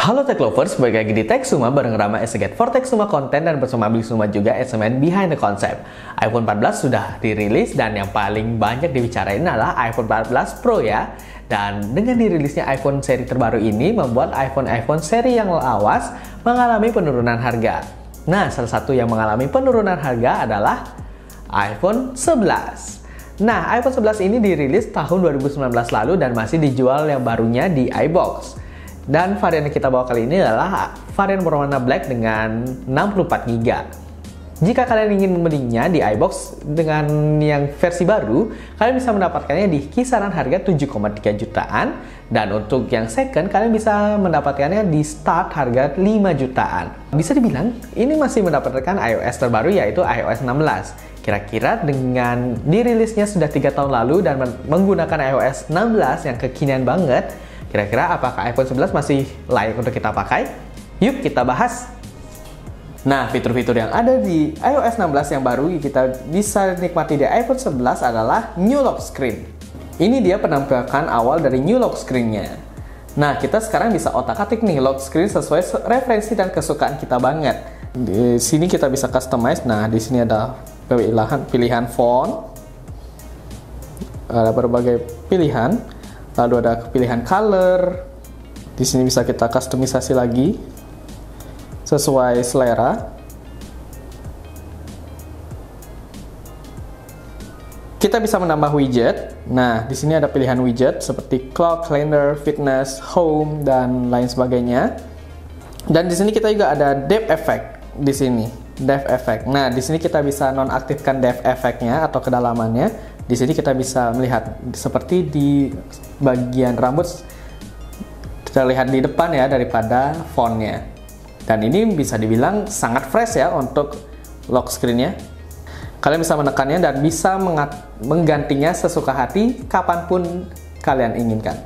Halo Tech Lovers, balik lagi di Tech Suma bareng Rama Exeget for Tech Suma Konten dan bersama Abli Suma juga SMN Behind the Concept. iPhone 14 sudah dirilis dan yang paling banyak dibicarain adalah iPhone 14 Pro ya. Dan dengan dirilisnya iPhone seri terbaru ini membuat iPhone seri yang lawas mengalami penurunan harga. Nah, salah satu yang mengalami penurunan harga adalah iPhone 11. Nah, iPhone 11 ini dirilis tahun 2019 lalu dan masih dijual yang barunya di iBox. Dan varian yang kita bawa kali ini adalah varian berwarna black dengan 64GB. Jika kalian ingin membelinya di iBox dengan yang versi baru, kalian bisa mendapatkannya di kisaran harga 7,3 jutaan. Dan untuk yang second, kalian bisa mendapatkannya di start harga 5 jutaan. Bisa dibilang, ini masih mendapatkan iOS terbaru yaitu iOS 16. Kira-kira dengan dirilisnya sudah 3 tahun lalu dan menggunakan iOS 16 yang kekinian banget, kira-kira apakah iPhone 11 masih layak untuk kita pakai? Yuk kita bahas! Nah, fitur-fitur yang ada di iOS 16 yang baru kita bisa nikmati di iPhone 11 adalah New Lock Screen. Ini dia penampakan awal dari New Lock Screen-nya. Nah, kita sekarang bisa otak-atik nih lock screen sesuai referensi dan kesukaan kita banget. Di sini kita bisa customize. Nah, di sini ada pilihan font. Ada berbagai pilihan. Lalu ada pilihan color. Di sini bisa kita kustomisasi lagi sesuai selera. Kita bisa menambah widget. Nah, di sini ada pilihan widget seperti clock, calendar, fitness, home, dan lain sebagainya. Dan di sini kita juga ada depth effect di sini. Depth effect. Nah, di sini kita bisa nonaktifkan depth effect-nya atau kedalamannya. Di sini kita bisa melihat seperti di bagian rambut terlihat di depan ya daripada fontnya. Dan ini bisa dibilang sangat fresh ya untuk lock screen-nya. Kalian bisa menekannya dan bisa menggantinya sesuka hati kapanpun kalian inginkan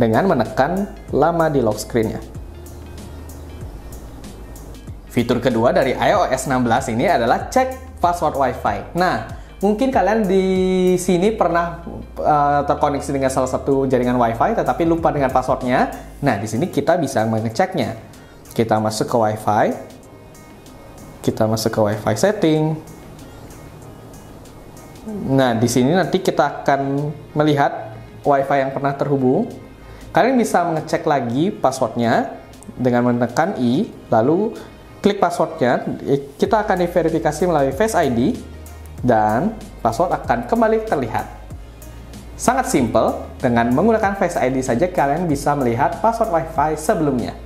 dengan menekan lama di lock screen-nya. Fitur kedua dari iOS 16 ini adalah cek password Wi-Fi. Nah, mungkin kalian di sini pernah terkoneksi dengan salah satu jaringan Wi-Fi tetapi lupa dengan passwordnya. Nah, di sini kita bisa mengeceknya. Kita masuk ke Wi-Fi. Kita masuk ke Wi-Fi setting. Nah, di sini nanti kita akan melihat Wi-Fi yang pernah terhubung. Kalian bisa mengecek lagi passwordnya dengan menekan I, lalu klik passwordnya. Kita akan diverifikasi melalui Face ID. Dan password akan kembali terlihat. Sangat simple, dengan menggunakan Face ID saja kalian bisa melihat password Wi-Fi sebelumnya.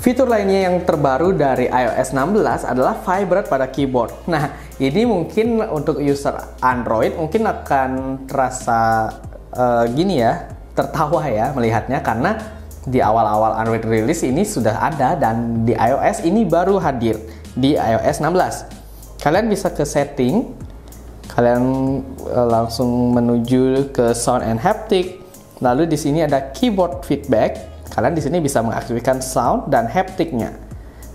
Fitur lainnya yang terbaru dari iOS 16 adalah vibrate pada keyboard. Nah, ini mungkin untuk user Android mungkin akan terasa gini ya, tertawa ya melihatnya karena di awal-awal Android rilis ini sudah ada dan di iOS ini baru hadir di iOS 16. Kalian bisa ke setting. Kalian langsung menuju ke sound and haptic. Lalu di sini ada keyboard feedback. Kalian di sini bisa mengaktifkan sound dan haptiknya.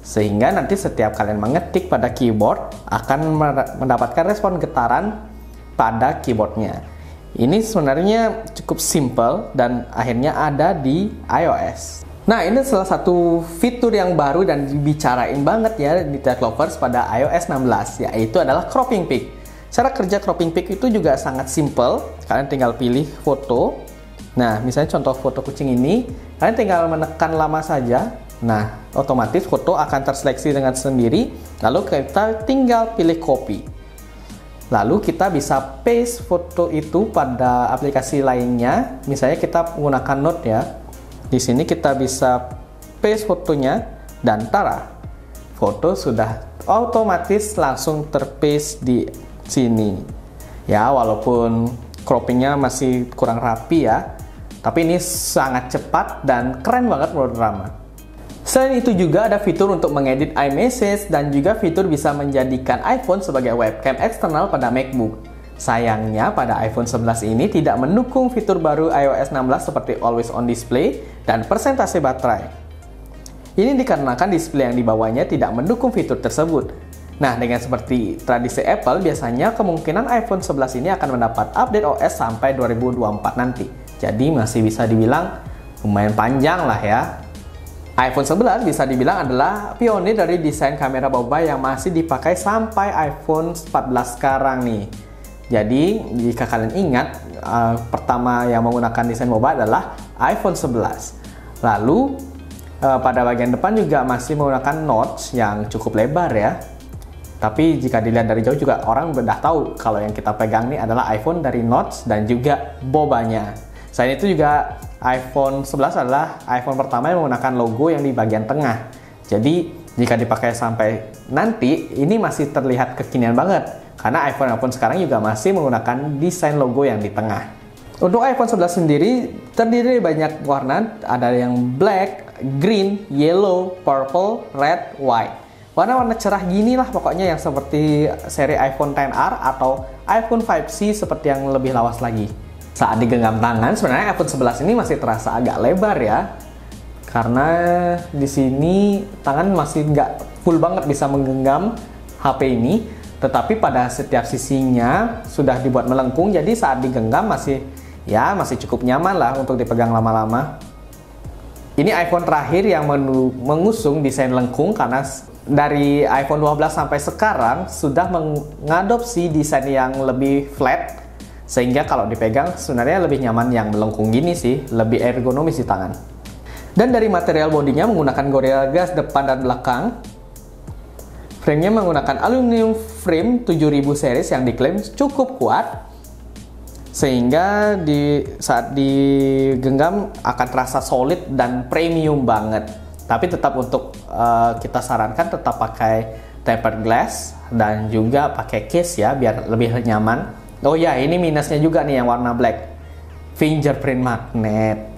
Sehingga nanti setiap kalian mengetik pada keyboard akan mendapatkan respon getaran pada keyboardnya. Ini sebenarnya cukup simple dan akhirnya ada di iOS. Nah, ini salah satu fitur yang baru dan dibicarain banget ya di Tech Lovers pada iOS 16, yaitu adalah cropping pic. Cara kerja cropping pic itu juga sangat simple. Kalian tinggal pilih foto. Nah, misalnya contoh foto kucing ini, kalian tinggal menekan lama saja. Nah, otomatis foto akan terseleksi dengan sendiri. Lalu kita tinggal pilih copy. Lalu kita bisa paste foto itu pada aplikasi lainnya. Misalnya kita menggunakan Note ya. Di sini kita bisa paste fotonya dan tara. Foto sudah otomatis langsung terpaste di sini ya, walaupun croppingnya masih kurang rapi ya, tapi ini sangat cepat dan keren banget menurut Rama. Selain itu juga ada fitur untuk mengedit iMessage dan juga fitur bisa menjadikan iPhone sebagai webcam eksternal pada MacBook. Sayangnya pada iPhone 11 ini tidak mendukung fitur baru iOS 16 seperti Always On Display dan persentase baterai. Ini dikarenakan display yang dibawanya tidak mendukung fitur tersebut. Nah, dengan seperti tradisi Apple, biasanya kemungkinan iPhone 11 ini akan mendapat update OS sampai 2024 nanti. Jadi masih bisa dibilang lumayan panjang lah ya. iPhone 11 bisa dibilang adalah pionir dari desain kamera boba yang masih dipakai sampai iPhone 14 sekarang nih. Jadi, jika kalian ingat, pertama yang menggunakan desain boba adalah iPhone 11. Lalu, pada bagian depan juga masih menggunakan notch yang cukup lebar ya. Tapi jika dilihat dari jauh juga orang udah tahu kalau yang kita pegang ini adalah iPhone dari notch dan juga bobanya. Selain itu juga iPhone 11 adalah iPhone pertama yang menggunakan logo yang di bagian tengah. Jadi jika dipakai sampai nanti, ini masih terlihat kekinian banget. Karena iPhone sekarang juga masih menggunakan desain logo yang di tengah. Untuk iPhone 11 sendiri terdiri dari banyak warna, ada yang black, green, yellow, purple, red, white. Warna-warna cerah gini lah pokoknya yang seperti seri iPhone XR atau iPhone 5C seperti yang lebih lawas lagi. Saat digenggam tangan, sebenarnya iPhone 11 ini masih terasa agak lebar ya. Karena di sini tangan masih nggak full banget bisa menggenggam HP ini. Tetapi pada setiap sisinya sudah dibuat melengkung, jadi saat digenggam masih cukup nyaman lah untuk dipegang lama-lama. Ini iPhone terakhir yang mengusung desain lengkung karena dari iPhone 12 sampai sekarang sudah mengadopsi desain yang lebih flat. Sehingga kalau dipegang sebenarnya lebih nyaman yang melengkung gini sih, lebih ergonomis di tangan. Dan dari material bodinya menggunakan Gorilla Glass depan dan belakang. Framenya menggunakan aluminium frame 7000 series yang diklaim cukup kuat. Sehingga saat digenggam akan terasa solid dan premium banget. Tapi tetap untuk kita sarankan tetap pakai tempered glass dan juga pakai case ya biar lebih nyaman. Oh ya, ini minusnya juga nih yang warna black. Fingerprint magnet.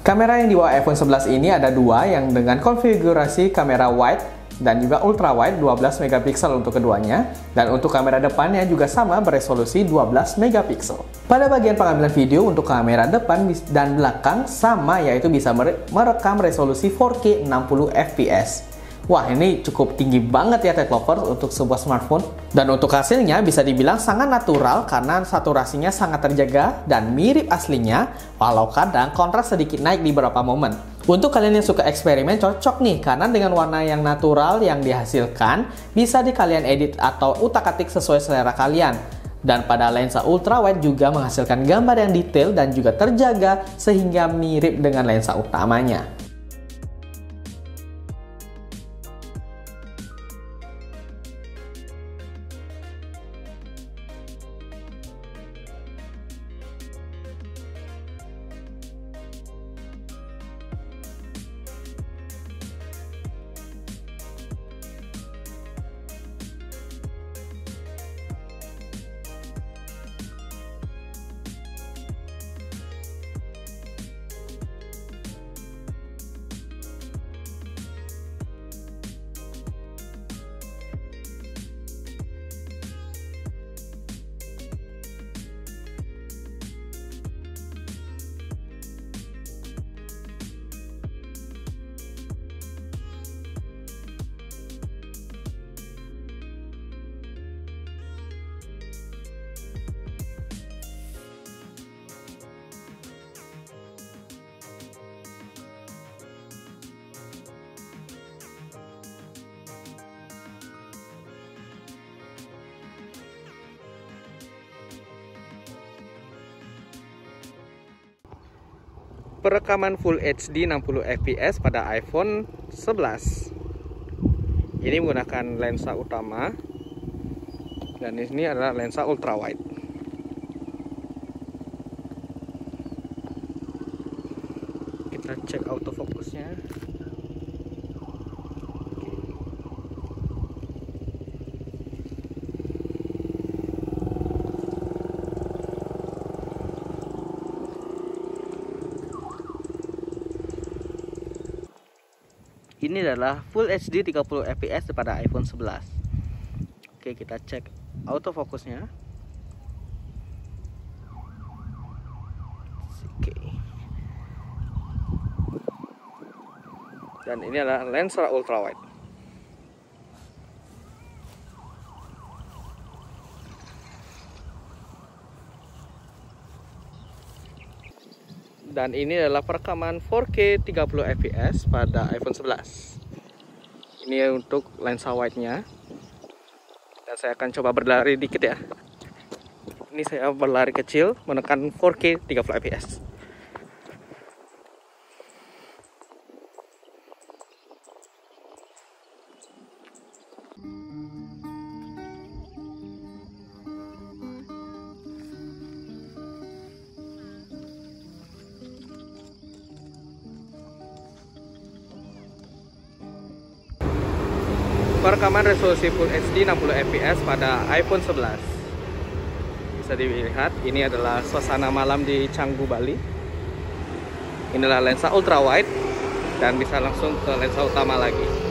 Kamera yang di bawah iPhone 11 ini ada dua yang dengan konfigurasi kamera wide dan juga ultra wide 12 megapiksel untuk keduanya. Dan untuk kamera depannya juga sama beresolusi 12 megapiksel. Pada bagian pengambilan video untuk kamera depan dan belakang sama, yaitu bisa merekam resolusi 4K 60 fps. Wah, ini cukup tinggi banget ya tech lovers untuk sebuah smartphone. Dan untuk hasilnya bisa dibilang sangat natural karena saturasinya sangat terjaga dan mirip aslinya, walau kadang kontras sedikit naik di beberapa momen. Untuk kalian yang suka eksperimen cocok nih, karena dengan warna yang natural yang dihasilkan bisa kalian edit atau utak-atik sesuai selera kalian. Dan pada lensa ultrawide juga menghasilkan gambar yang detail dan juga terjaga sehingga mirip dengan lensa utamanya. Perekaman Full HD 60 fps pada iPhone 11. Ini menggunakan lensa utama dan ini adalah lensa ultra wide. Kita cek autofocusnya. Ini adalah Full HD 30 fps pada iPhone 11. Oke, kita cek autofocusnya. Oke. Dan ini adalah lensa ultrawide. Dan ini adalah perekaman 4K 30 fps pada iPhone 11. Ini untuk lensa wide-nya. Dan saya akan coba berlari dikit ya. Ini saya berlari kecil menekan 4K 30 fps. Perekaman resolusi Full HD 60 fps pada iPhone 11. Bisa dilihat, ini adalah suasana malam di Canggu, Bali. Inilah lensa ultra wide dan bisa langsung ke lensa utama lagi.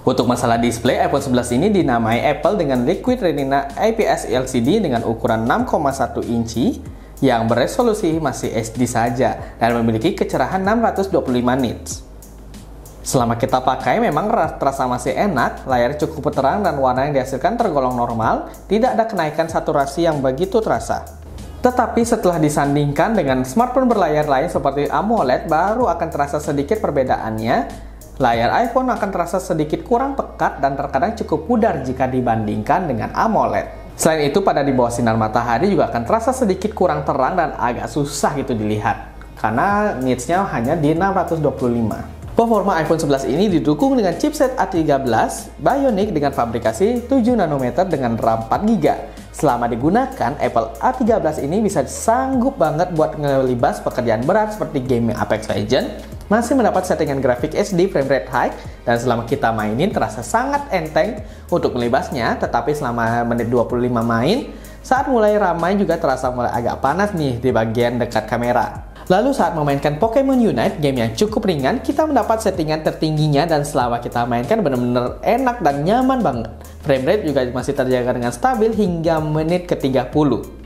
Untuk masalah display, iPhone 11 ini dinamai Apple dengan Liquid Retina IPS LCD dengan ukuran 6,1 inci yang beresolusi masih HD saja dan memiliki kecerahan 625 nits. Selama kita pakai memang terasa masih enak, layar cukup terang dan warna yang dihasilkan tergolong normal, tidak ada kenaikan saturasi yang begitu terasa. Tetapi setelah disandingkan dengan smartphone berlayar lain seperti AMOLED, baru akan terasa sedikit perbedaannya. Layar iPhone akan terasa sedikit kurang pekat dan terkadang cukup pudar jika dibandingkan dengan AMOLED. Selain itu, pada di bawah sinar matahari juga akan terasa sedikit kurang terang dan agak susah gitu dilihat, karena nitsnya hanya di 625. Performa iPhone 11 ini didukung dengan chipset A13 Bionic dengan fabrikasi 7 nanometer dengan RAM 4GB. Selama digunakan, Apple A13 ini bisa sanggup banget buat ngelibas pekerjaan berat seperti game Apex Legends, masih mendapat settingan grafik HD frame rate high, dan selama kita mainin terasa sangat enteng untuk melibasnya. Tetapi selama menit 25 main, saat mulai ramai juga terasa mulai agak panas nih di bagian dekat kamera. Lalu saat memainkan Pokemon Unite, game yang cukup ringan, kita mendapat settingan tertingginya dan selama kita mainkan benar-benar enak dan nyaman banget. Frame rate juga masih terjaga dengan stabil hingga menit ke-30.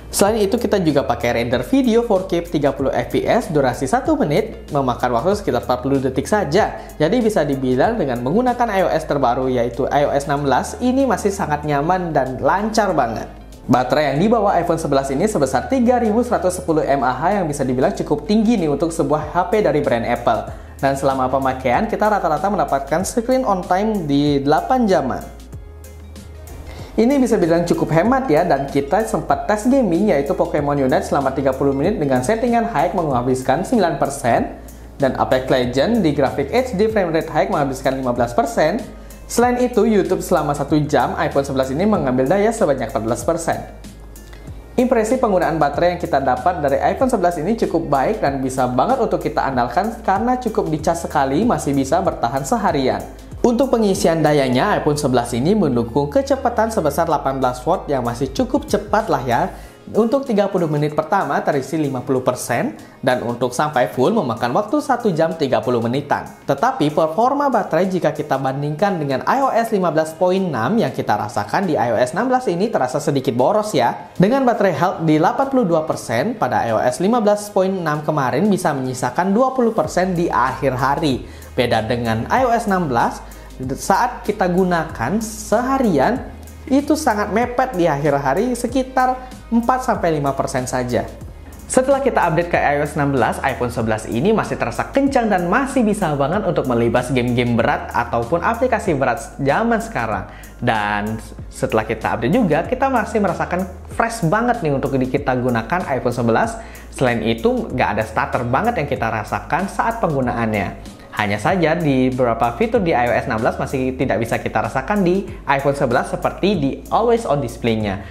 Selain itu, kita juga pakai render video 4K 30 fps durasi 1 menit, memakan waktu sekitar 40 detik saja. Jadi bisa dibilang dengan menggunakan iOS terbaru yaitu iOS 16, ini masih sangat nyaman dan lancar banget. Baterai yang dibawa iPhone 11 ini sebesar 3110 mAh yang bisa dibilang cukup tinggi nih untuk sebuah HP dari brand Apple. Dan selama pemakaian, kita rata-rata mendapatkan screen on time di 8 jaman. Ini bisa bilang cukup hemat ya, dan kita sempat tes gaming yaitu Pokemon Unite selama 30 menit dengan settingan high menghabiskan 9%, dan Apex Legends di grafik HD frame rate high menghabiskan 15%. Selain itu, YouTube selama 1 jam, iPhone 11 ini mengambil daya sebanyak 14%. Impresi penggunaan baterai yang kita dapat dari iPhone 11 ini cukup baik dan bisa banget untuk kita andalkan karena cukup dicas sekali masih bisa bertahan seharian. Untuk pengisian dayanya, iPhone 11 ini mendukung kecepatan sebesar 18 watt yang masih cukup cepat lah ya. Untuk 30 menit pertama terisi 50% dan untuk sampai full memakan waktu 1 jam 30 menitan. Tetapi performa baterai jika kita bandingkan dengan iOS 15.6 yang kita rasakan di iOS 16 ini terasa sedikit boros ya. Dengan baterai health di 82%, pada iOS 15.6 kemarin bisa menyisakan 20% di akhir hari. Beda dengan iOS 16, saat kita gunakan seharian, itu sangat mepet di akhir hari sekitar 4-5% saja. Setelah kita update ke iOS 16, iPhone 11 ini masih terasa kencang dan masih bisa banget untuk melibas game-game berat ataupun aplikasi berat zaman sekarang. Dan setelah kita update juga, kita masih merasakan fresh banget nih untuk kita gunakan iPhone 11. Selain itu, nggak ada stutter banget yang kita rasakan saat penggunaannya. Hanya saja di beberapa fitur di iOS 16 masih tidak bisa kita rasakan di iPhone 11 seperti di Always On display-nya.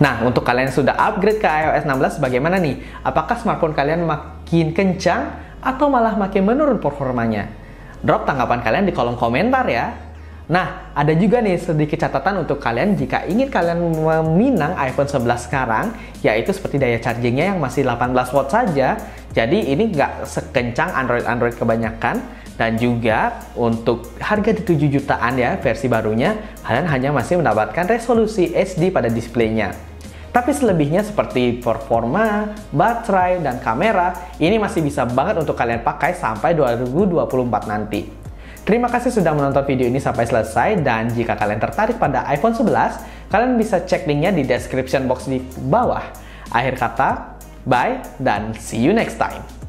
Nah, untuk kalian yang sudah upgrade ke iOS 16 bagaimana nih? Apakah smartphone kalian makin kencang atau malah makin menurun performanya? Drop tanggapan kalian di kolom komentar ya. Nah, ada juga nih sedikit catatan untuk kalian jika ingin kalian meminang iPhone 11 sekarang, yaitu seperti daya chargingnya yang masih 18 watt saja. Jadi ini nggak sekencang Android kebanyakan, dan juga untuk harga di 7 jutaan ya versi barunya, kalian hanya masih mendapatkan resolusi HD pada displaynya. Tapi selebihnya seperti performa, baterai, dan kamera, ini masih bisa banget untuk kalian pakai sampai 2024 nanti. Terima kasih sudah menonton video ini sampai selesai, dan jika kalian tertarik pada iPhone 11, kalian bisa cek linknya di description box di bawah. Akhir kata, bye dan see you next time.